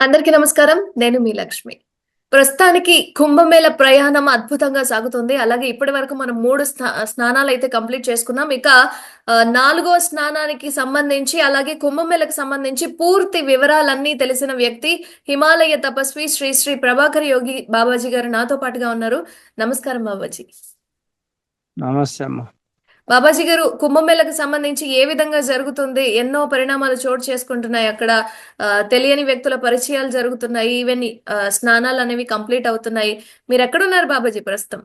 అందరికీ నమస్కారం. నేను మీ లక్ష్మి. ప్రస్తుతానికి కుంభమేళ ప్రయాణం అద్భుతంగా సాగుతుంది. అలాగే ఇప్పటివరకు మనం 3 స్నానాలైతే కంప్లీట్ చేసుకున్నాం. ఇక నాలుగో స్నానానికి సంబంధించి, అలాగే కుంభమేళకు సంబంధించి పూర్తి వివరాలన్నీ తెలిసిన వ్యక్తి హిమాలయ తపస్వి శ్రీ శ్రీ ప్రభాకర్ యోగి బాబాజీ గారు నాతో పాటుగా ఉన్నారు. నమస్కారం బాబాజీ. నమస్తే అమ్మ. బాబాజీ గారు, కుంభమేళకు సంబంధించి ఏ విధంగా జరుగుతుంది? ఎన్నో పరిణామాలు చోటు చేసుకుంటున్నాయి అక్కడ. తెలియని వ్యక్తుల పరిచయాలు జరుగుతున్నాయి. ఈవెన్ స్నానాలు అనేవి కంప్లీట్ అవుతున్నాయి. మీరు ఎక్కడున్నారు బాబాజీ ప్రస్తుతం?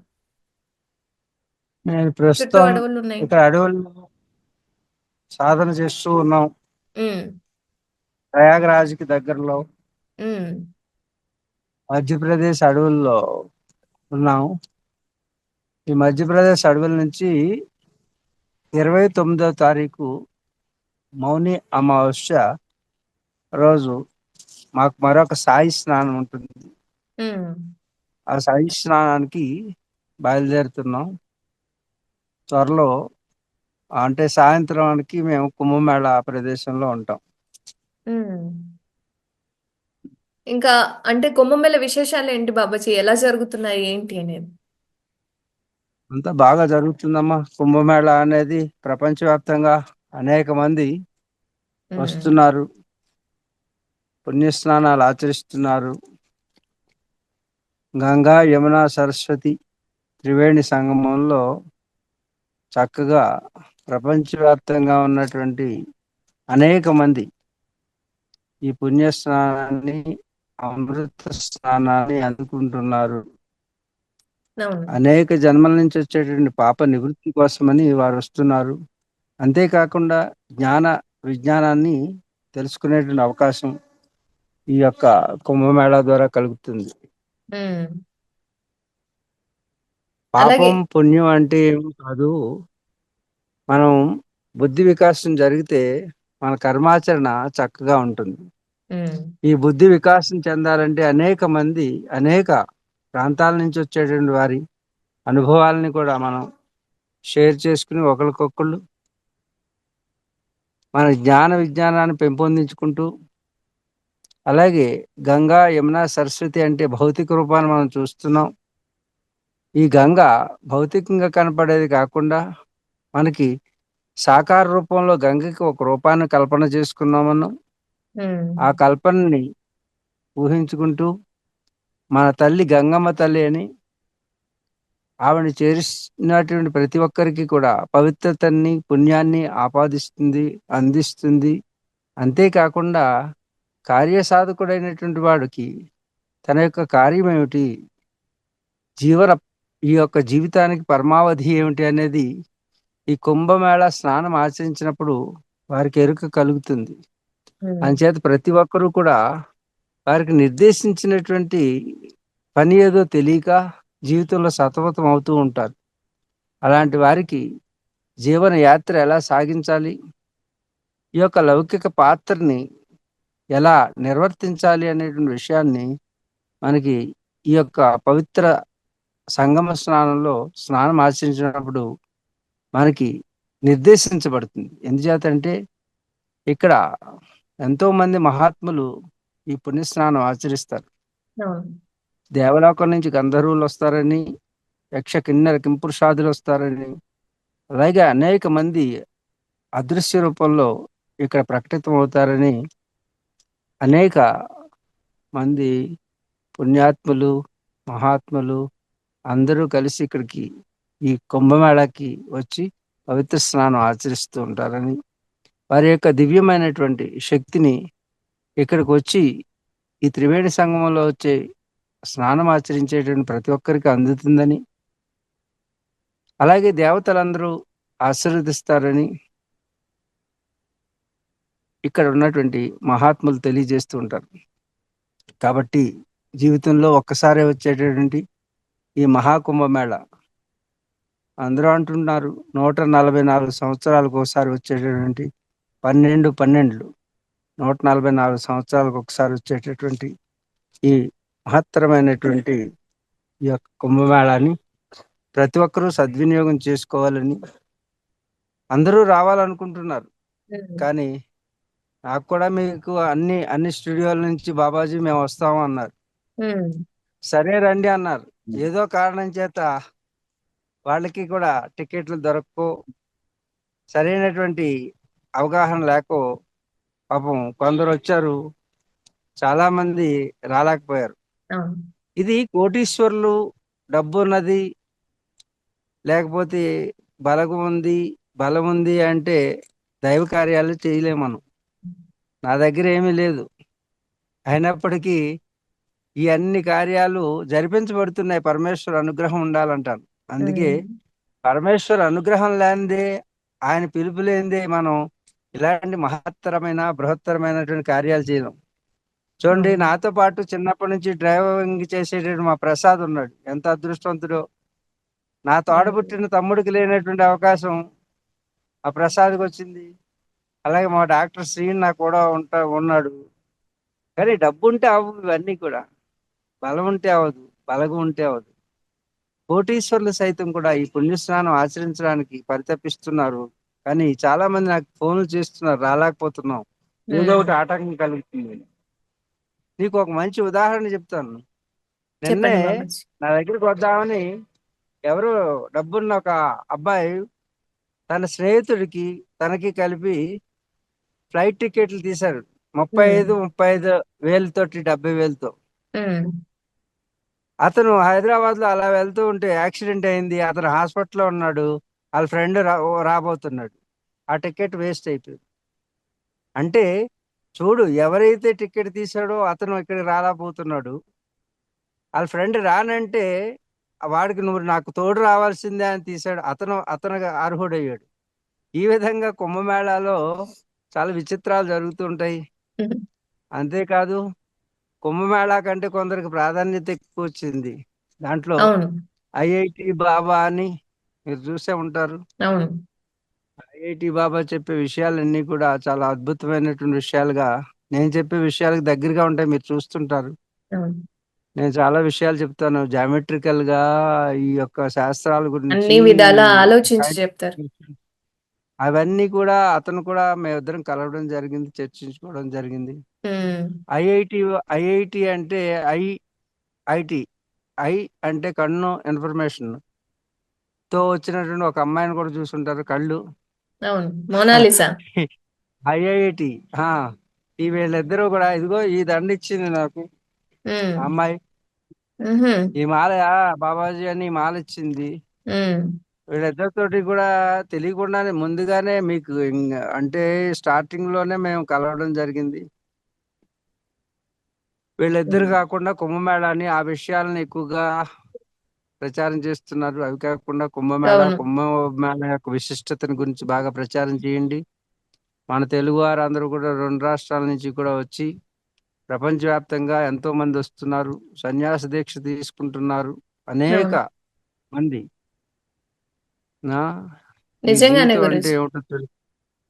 నేను చుట్టూ ప్రస్తుతం అడవులు ఉన్నాయి. ఇక్కడ అడవుల్లో సాధన చేస్తూ ఉన్నాం. ఉమ్, ప్రయాగరాజ్కి దగ్గరలో ఉమ్, మధ్యప్రదేశ్ అడవుల్లో ఉన్నాం. ఈ మధ్యప్రదేశ్ అడవుల నుంచి 29వ తారీఖు మౌని అమావాస్య రోజు మాకు మరొక సాయి స్నానం ఉంటుంది. ఉమ్. ఆ సాయి స్నానానికి బయలుదేరుతున్నాం. త్వరలో అంటే సాయంత్రానికి మేము కుంభమేళ ప్రదేశంలో ఉంటాం. ఉమ్. ఇంకా అంటే కుంభమేళ విశేషాలు ఏంటి బాబాజీ? ఎలా జరుగుతున్నాయి ఏంటి అనేది? అంతా బాగా జరుగుతుందమ్మా. కుంభమేళ అనేది ప్రపంచవ్యాప్తంగా అనేక మంది ఉమ్, వస్తున్నారు, పుణ్యస్నానాలు ఆచరిస్తున్నారు. గంగా యమున సరస్వతి త్రివేణి సంగమంలో చక్కగా ప్రపంచవ్యాప్తంగా ఉన్నటువంటి అనేక మంది ఈ పుణ్యస్నానాన్ని, అమృత స్నానాన్ని అందుకుంటున్నారు. అవును. అనేక జన్మల నుంచి వచ్చేటువంటి పాప నివృత్తి కోసమని వారు వస్తున్నారు. అంతేకాకుండా జ్ఞాన విజ్ఞానాన్ని తెలుసుకునేటువంటి అవకాశం ఈ యొక్క కుంభమేళా ద్వారా కలుగుతుంది. ఉమ్. అలాగే. పాపం పుణ్యం అంటే ఏమి కాదు. మనం బుద్ధి వికాసం జరిగితే మన కర్మాచరణ చక్కగా ఉంటుంది. ఉమ్, ఈ బుద్ధి వికాసం చెందాలంటే అనేక మంది అనేక ప్రాంతాల నుంచి వచ్చేటువంటి వారి అనుభవాలని కూడా మనం షేర్ చేసుకుని ఒకరికొకళ్ళు మన జ్ఞాన విజ్ఞానాన్ని పెంపొందించుకుంటూ, అలాగే గంగా యమున సరస్వతి అంటే భౌతిక రూపాన్ని మనం చూస్తున్నాం. ఈ గంగ భౌతికంగా కనపడేది కాకుండా మనకి సాకార రూపంలో గంగకి ఒక రూపాన్ని కల్పన చేసుకున్నాం మనం. ఉమ్, ఆ కల్పనని ఊహించుకుంటూ మన తల్లి గంగమ్మ తల్లి అని, ఆవిడని చేరినటువంటి ప్రతి ఒక్కరికి కూడా పవిత్రతని పుణ్యాన్ని ఆపాదిస్తుంది, అందిస్తుంది. అంతేకాకుండా కార్యసాధకుడైనటువంటి వాడికి తన యొక్క కార్యం ఏమిటి, జీవన ఈ యొక్క జీవితానికి పరమావధి ఏమిటి అనేది ఈ కుంభమేళ స్నానం ఆచరించినప్పుడు వారికి ఎరుక కలుగుతుంది. ఉమ్. అంచేత ప్రతి ఒక్కరూ కూడా వారికి నిర్దేశించినటువంటి పని ఏదో తెలియక జీవితంలో సతమతం అవుతూ ఉంటారు. అలాంటి వారికి జీవన యాత్ర ఎలా సాగించాలి, ఈ యొక్క లౌకిక పాత్రని ఎలా నిర్వర్తించాలి అనేటువంటి విషయాన్ని మనకి ఈ యొక్క పవిత్ర సంగమ స్నానంలో స్నానం ఆచరించినప్పుడు మనకి నిర్దేశించబడుతుంది. ఎందుచేతంటే ఇక్కడ ఎంతో మంది మహాత్ములు ఈ పుణ్యస్నానం ఆచరిస్తారు. అవును. దేవలోకం నుంచి గంధర్వులు వస్తారని, యక్ష కిన్నెర కింపురుషాదులు వస్తారని, అలాగే అనేక మంది అదృశ్య రూపంలో ఇక్కడ ప్రకటితం అవుతారని అనేక మంది పుణ్యాత్ములు, మహాత్ములు అందరూ కలిసి ఇక్కడికి ఈ కుంభమేళాకి వచ్చి పవిత్ర స్నానం ఆచరిస్తూ ఉంటారని, వారి యొక్క దివ్యమైనటువంటి శక్తిని ఇక్కడికి వచ్చి ఈ త్రివేణి సంగమంలో వచ్చే స్నానం ఆచరించేటువంటి ప్రతి ఒక్కరికి అందుతుందని, అలాగే దేవతలందరూ ఆశీర్వదిస్తారని ఇక్కడ ఉన్నటువంటి మహాత్ములు తెలియజేస్తూ ఉంటారు. కాబట్టి జీవితంలో ఒక్కసారే వచ్చేటటువంటి ఈ మహాకుంభమేళ అందరూ అంటున్నారు 144 సంవత్సరాలకు ఒకసారి వచ్చేటటువంటి 12 144 సంవత్సరాలకు ఒకసారి వచ్చేటటువంటి ఈ మహత్తరమైనటువంటి ఈ యొక్క కుంభమేళాని ప్రతి ఒక్కరూ సద్వినియోగం చేసుకోవాలని అందరూ రావాలనుకుంటున్నారు. ఉమ్. కానీ నాకు కూడా మీకు అన్ని స్టూడియోల నుంచి బాబాజీ మేము వస్తాము అన్నారు. ఉమ్, సరే రండి అన్నారు. ఏదో కారణం చేత వాళ్ళకి కూడా టికెట్లు దొరకవు, సరైనటువంటి అవగాహన లేకో పాపం కొందరు వచ్చారు, చాలా మంది రాలేకపోయారు. అవును. ఇది కోటీశ్వరులు, డబ్బు ఉన్నది, లేకపోతే బలగం ఉంది, బలం ఉంది అంటే దైవ కార్యాలు చేయలేము మనం. నా దగ్గర ఏమీ లేదు, అయినప్పటికీ ఈ అన్ని కార్యాలు జరిపించబడుతున్నాయి. పరమేశ్వర అనుగ్రహం ఉండాలంటాను. అందుకే ఉమ్, పరమేశ్వర అనుగ్రహం లేనిదే, ఆయన పిలుపు లేనిదే మనం ఇలాంటి మహత్తరమైన బృహత్తరమైనటువంటి కార్యాలు చేయలేం. చూడండి, అవును. నాతో పాటు చిన్నప్పటి నుంచి డ్రైవింగ్ చేసేటటువంటి మా ప్రసాద్ ఉన్నాడు. ఎంత అదృష్టవంతుడో! నా అవును. తోడబుట్టిన తమ్ముడికి లేనటువంటి అవకాశం ఆ ప్రసాద్కి వచ్చింది. అలాగే మా డాక్టర్ శ్రీని నాకు కూడా ఉన్నాడు. కానీ డబ్బు ఉంటే అవ్వవు ఇవన్నీ కూడా. బలం ఉంటే అవ్వదు, బలగం ఉంటే అవ్వదు. కోటీశ్వరులు సైతం కూడా ఈ పుణ్యస్నానం ఆచరించడానికి పరితపిస్తున్నారు. కానీ చాలా మంది నాకు ఫోన్లు చేస్తున్నారు, రాలేకపోతున్నాం, ఏదో ఉమ్, ఒకటి ఆటంకం కలుగుతుంది. నీకు ఒక మంచి ఉదాహరణ చెప్తాను. నిన్నే చెప్పండి బాబాజీ. నా దగ్గరికి వద్దామని ఎవరో డబ్బున్న ఒక అబ్బాయి తన స్నేహితుడికి తనకి కలిపి ఫ్లైట్ టికెట్లు తీశారు. ఉమ్, 35 వేలతోటి, 70,000తో. ఉమ్, అతను హైదరాబాద్ లో అలా వెళ్తూ ఉంటే యాక్సిడెంట్ అయింది. అతను హాస్పిటల్లో ఉన్నాడు. వాళ్ళ ఫ్రెండ్ రాబోతున్నాడు. ఆ టికెట్ వేస్ట్ అయిపోయింది. అంటే చూడు, ఎవరైతే టికెట్ తీసాడో అతను ఇక్కడికి రాలేకపోతున్నాడు. వాళ్ళ ఫ్రెండ్ రానంటే వాడికి నువ్వు నాకు తోడు రావాల్సిందే అని తీశాడు. అతను అర్హుడయ్యాడు. ఈ విధంగా కుంభమేళాలో చాలా విచిత్రాలు జరుగుతుంటాయి. ఉమ్. అంతేకాదు, కుంభమేళా కంటే కొందరికి ప్రాధాన్యత ఎక్కువ వచ్చింది. దాంట్లో అవును. ఐఐటి బాబా అని మీరు చూసే ఉంటారు. అవును. ఐఐటి బాబా చెప్పే విషయాలన్నీ కూడా చాలా అద్భుతమైనటువంటి విషయాలుగా, నేను చెప్పే విషయాలకు దగ్గరగా ఉంటాయి. మీరు చూస్తుంటారు. అవును. నేను చాలా విషయాలు చెప్తాను జామెట్రికల్ గా, ఈ యొక్క శాస్త్రాల గురించి, అన్ని విధాలా ఆలోచించి చెప్తారు. అవన్నీ కూడా అతను కూడా మేమిద్దరం కలవడం జరిగింది, చర్చించుకోవడం జరిగింది. ఉమ్, ఐఐటి ఐఐటి అంటే ఐటి, ఐ అంటే కన్ను, ఇన్ఫర్మేషన్ తో వచ్చినటువంటి ఒక అమ్మాయిని కూడా చూసుంటారు, కళ్ళు. అవును. మోనాలిసా. ఐఐటి. ఈ వీళ్ళిద్దరూ కూడా ఇదిగో ఈ దండ ఇచ్చింది నాకు ఉమ్, ఆ అమ్మాయి. ఉహు, ఈ మాల బాబాజీ అని ఈ మాల ఇచ్చింది. ఉమ్, వీళ్ళిద్దరితోటి కూడా తెలియకుండానే ముందుగానే మీకు అంటే స్టార్టింగ్ లోనే మేము కలవడం జరిగింది. వీళ్ళిద్దరు ఉమ్. కాకుండా కుంభమేళాని, ఆ విషయాలను ఎక్కువగా ప్రచారం చేస్తున్నారు. అవి కాకుండా అవును. కుంభమేళా యొక్క విశిష్టతని గురించి బాగా ప్రచారం చేయండి. మన తెలుగు వారందరూ కూడా 2 రాష్ట్రాల నుంచి కూడా వచ్చి ప్రపంచవ్యాప్తంగా ఎంతో మంది వస్తున్నారు, సన్యాస దీక్ష తీసుకుంటున్నారు. అనేక అవును. మంది నా ఈ నిజంగానే జీవితం అంటే గురూజీ. ఏమిటో తెలుసు.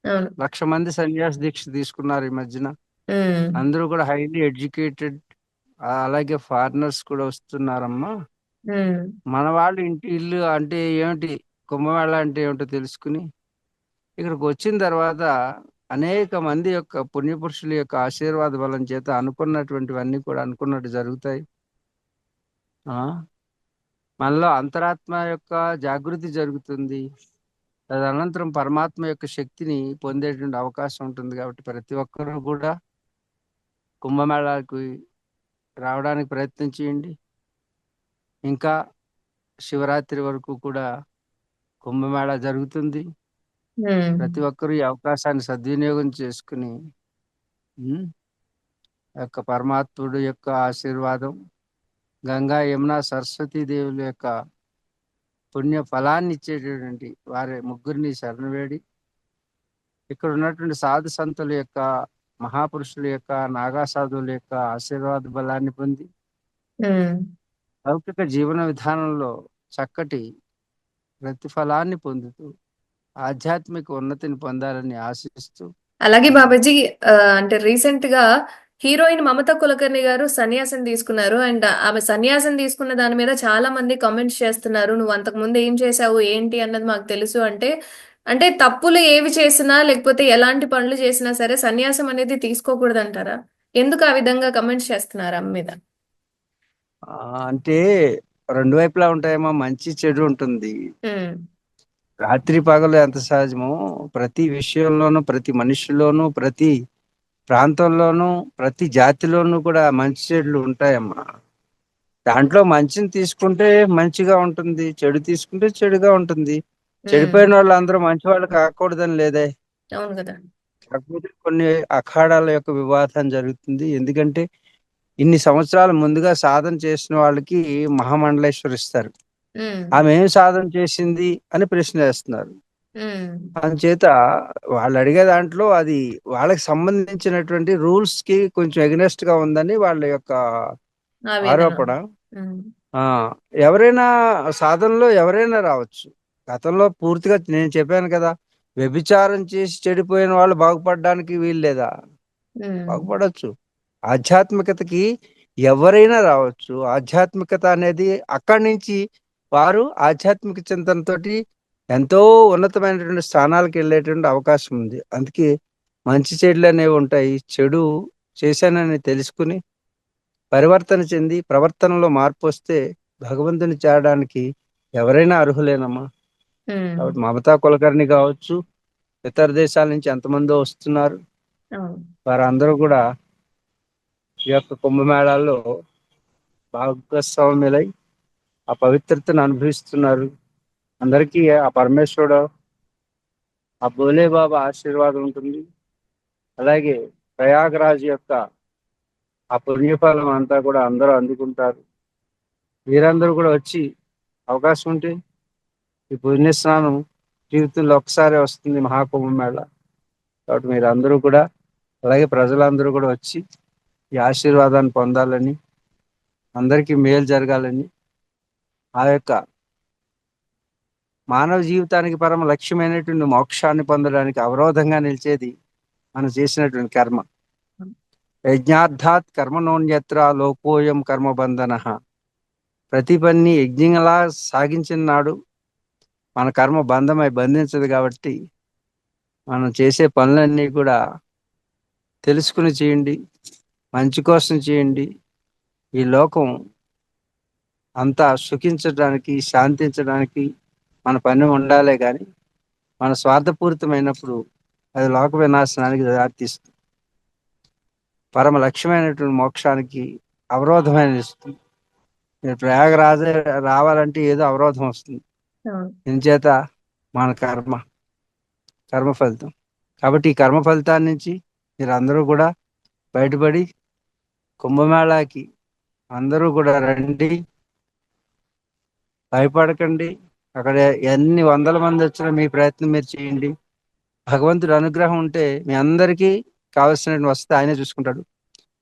అవును. 1,00,000 మంది సన్యాస దీక్ష తీసుకున్నారు ఈ మధ్యన. ఉమ్, అందరూ కూడా హైలీ ఎడ్యుకేటెడ్. అలాగే ఫారినర్స్ కూడా వస్తున్నారమ్మా. ఉమ్, మన వాళ్ళు ఇంటి ఇల్లు అంటే ఏమిటి, కుంభమేళ అంటే ఏమిటో తెలుసుకుని ఇక్కడికి వచ్చిన తర్వాత అనేక మంది యొక్క పుణ్యపురుషుల యొక్క ఆశీర్వాద బలం చేత అనుకున్నటువంటివన్నీ కూడా అనుకున్నట్టు జరుగుతాయి. ఆ మనలో అంతరాత్మ యొక్క జాగృతి జరుగుతుంది. తదనంతరం పరమాత్మ యొక్క శక్తిని పొందేటువంటి అవకాశం ఉంటుంది. కాబట్టి ప్రతి ఒక్కరూ కూడా కుంభమేళాకి రావడానికి ప్రయత్నం చేయండి. ఇంకా శివరాత్రి వరకు కూడా కుంభమేళా జరుగుతుంది. ఉమ్, ప్రతి ఒక్కరూ ఈ అవకాశాన్ని సద్వినియోగం చేసుకుని ఉమ్, ఆ యొక్క పరమాత్ముడు యొక్క ఆశీర్వాదం, గంగా యమున సరస్వతీ దేవుల యొక్క పుణ్య ఫలాన్ని ఇచ్చేటటువంటి వారి ముగ్గురిని శరణవేడి, ఇక్కడ ఉన్నటువంటి సాధు సంతుల యొక్క, మహాపురుషుల యొక్క, నాగా సాధువుల యొక్క ఆశీర్వాద బలాన్ని పొంది ఉమ్. లౌకిక జీవన విధానంలో చక్కటి ప్రతిఫలాన్ని పొందుతూ ఆధ్యాత్మిక ఉన్నతిని పొందాలని ఆశిస్తూ అలాగే ఉమ్, బాబాజీ, అంటే రీసెంట్ గా హీరోయిన్ మమతా కులకర్ణి గారు సన్యాసం తీసుకున్నారు. అండ్ ఆమె సన్యాసం తీసుకున్న దాని మీద చాలా మంది కామెంట్స్ చేస్తున్నారు. నువ్వు అంతకు ముందు ఏం చేశావు ఏంటి అన్నది మాకు తెలుసు అంటే అంటే తప్పులు ఏవి చేసినా లేకపోతే ఎలాంటి పనులు చేసినా సరే సన్యాసం అనేది తీసుకోకూడదంటారా? ఎందుకు ఆ విధంగా కమెంట్స్ చేస్తున్నారు ఆమె మీద? ఆ, అంటే రెండు వైపులా ఉంటాయేమో, మంచి చెడు ఉంటుంది. హ్మ్. రాత్రి పగలు ఎంత సహజమో ప్రతి విషయంలోనూ, ప్రతి మనిషిలోనూ, ప్రతి ప్రాంతంలోనూ, ప్రతి జాతిలోనూ కూడా మంచి చెడులు ఉంటాయమ్మా. దాంట్లో మంచిని తీసుకుంటే మంచిగా ఉంటుంది, చెడు తీసుకుంటే చెడుగా ఉంటుంది. హ్మ్. చెడిపోయిన వాళ్ళు అందరూ మంచి వాళ్ళు కాకూడదని లేదే. అవును కదా! కాకపోతే కొన్ని అఖాడాల యొక్క వివాదం జరుగుతుంది. ఎందుకంటే ఇన్ని సంవత్సరాలు ముందుగా సాధన చేసిన వాళ్ళకి మహామండలేశ్వరి ఇస్తారు. హ్మ్. ఆమె ఏం సాధన చేసింది అని ప్రశ్న వేస్తున్నారు. హ్మ్. అందుచేత వాళ్ళు అడిగే దాంట్లో అది వాళ్ళకి సంబంధించినటువంటి రూల్స్ కి కొంచెం ఎగనెస్ట్ గా ఉందని వాళ్ళ యొక్క ఆవేదన. ఆరోపణ. హ్మ్. ఆ ఎవరైనా సాధనలో ఎవరైనా రావచ్చు. గతంలో పూర్తిగా నేను చెప్పాను కదా, వ్యభిచారం చేసి చెడిపోయిన వాళ్ళు బాగుపడడానికి వీలు లేదా? హ్మ్. బాగుపడొచ్చు. ఆధ్యాత్మికతకి ఎవరైనా రావచ్చు. ఆధ్యాత్మికత అనేది అక్కడి నుంచి వారు ఆధ్యాత్మిక చింతనతోటి ఎంతో ఉన్నతమైనటువంటి స్థానాలకు వెళ్ళేటువంటి అవకాశం ఉంది. అందుకే మంచి చెడులు అనేవి ఉంటాయి. చెడు చేశానని తెలుసుకుని పరివర్తన చెంది ప్రవర్తనలో మార్పు వస్తే భగవంతుని చేరడానికి ఎవరైనా అర్హులేనమ్మా. హ్మ్. కాబట్టి మమతా కులకర్ణి కావచ్చు, ఇతర దేశాల నుంచి ఎంతమందో వస్తున్నారు. అవును. వారందరూ కూడా ఈ యొక్క కుంభమేళాల్లో భాగస్వాములై ఆ పవిత్రతను అనుభవిస్తున్నారు. అందరికీ ఆ పరమేశ్వరుడు, ఆ భోలే బాబా ఆశీర్వాదం ఉంటుంది. అలాగే ప్రయాగరాజ్ యొక్క ఆ పుణ్యఫలం అంతా కూడా అందరూ అందుకుంటారు. మీరందరూ కూడా వచ్చి అవకాశం ఉంటే ఈ పుణ్యస్నానం జీవితంలో ఒక్కసారి వస్తుంది మహాకుంభమేళ. కాబట్టి మీరు అందరూ కూడా, అలాగే ప్రజలందరూ కూడా వచ్చి ఈ ఆశీర్వాదాన్ని పొందాలని, అందరికీ మేలు జరగాలని, ఆ యొక్క మానవ జీవితానికి పరమ లక్ష్యమైనటువంటి మోక్షాన్ని పొందడానికి అవరోధంగా నిలిచేది మనం చేసినటువంటి కర్మ. యజ్ఞార్థాత్ కర్మణోన్యత్ర లోకోయం కర్మబంధన. ప్రతి పని యజ్ఞంలా సాగించిన నాడు మన కర్మ బంధమై బంధించదు. కాబట్టి మనం చేసే పనులన్నీ కూడా తెలుసుకుని చేయండి, మంచి కోసం చేయండి. ఈ లోకం అంతా సుఖించడానికి, శాంతించడానికి మన పని ఉండాలే కానీ మన స్వార్థపూరితమైనప్పుడు అది లోక వినాశనానికి దారితీస్తుంది. పరమ లక్ష్యమైనటువంటి మోక్షానికి అవరోధమైన ఇస్తుంది. మీరు ప్రయాగరాజ రావాలంటే ఏదో అవరోధం వస్తుంది. అవును. ఇంచేత మన కర్మ ఫలితం. కాబట్టి ఈ కర్మ ఫలితాన్ని నుంచి మీరు అందరూ కూడా బయటపడి కుంభమేళాకి అందరూ కూడా రండి, భయపడకండి. అక్కడ ఎన్ని వందల మంది వచ్చినా మీ ప్రయత్నం మీరు చేయండి. భగవంతుడి అనుగ్రహం ఉంటే మీ అందరికీ కావలసిన వస్తే ఆయనే చూసుకుంటాడు.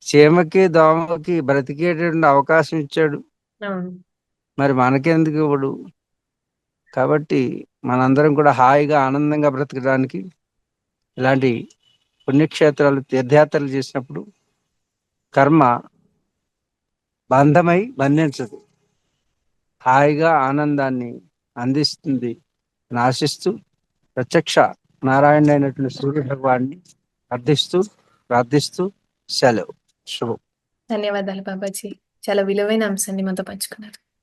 చీమకి దోమకి బ్రతికేటువంటి అవకాశం ఇచ్చాడు, అవును. మరి మనకెందుకు ఇవ్వడు? కాబట్టి మనందరం కూడా హాయిగా ఆనందంగా బ్రతకడానికి ఇలాంటి పుణ్యక్షేత్రాలు తీర్థయాత్రలు చేసినప్పుడు కర్మ బంధమై బంధించదు, హాయిగా ఆనందాన్ని అందిస్తుంది అని ఆశిస్తూ ప్రత్యక్ష నారాయణ అయినటువంటి సూర్య భగవాన్ని అర్థిస్తూ ప్రార్థిస్తూ సెలవు. శుభం. ధన్యవాదాలు బాబాజీ. చాలా విలువైన అంశాన్ని మాతో పంచుకున్నారు.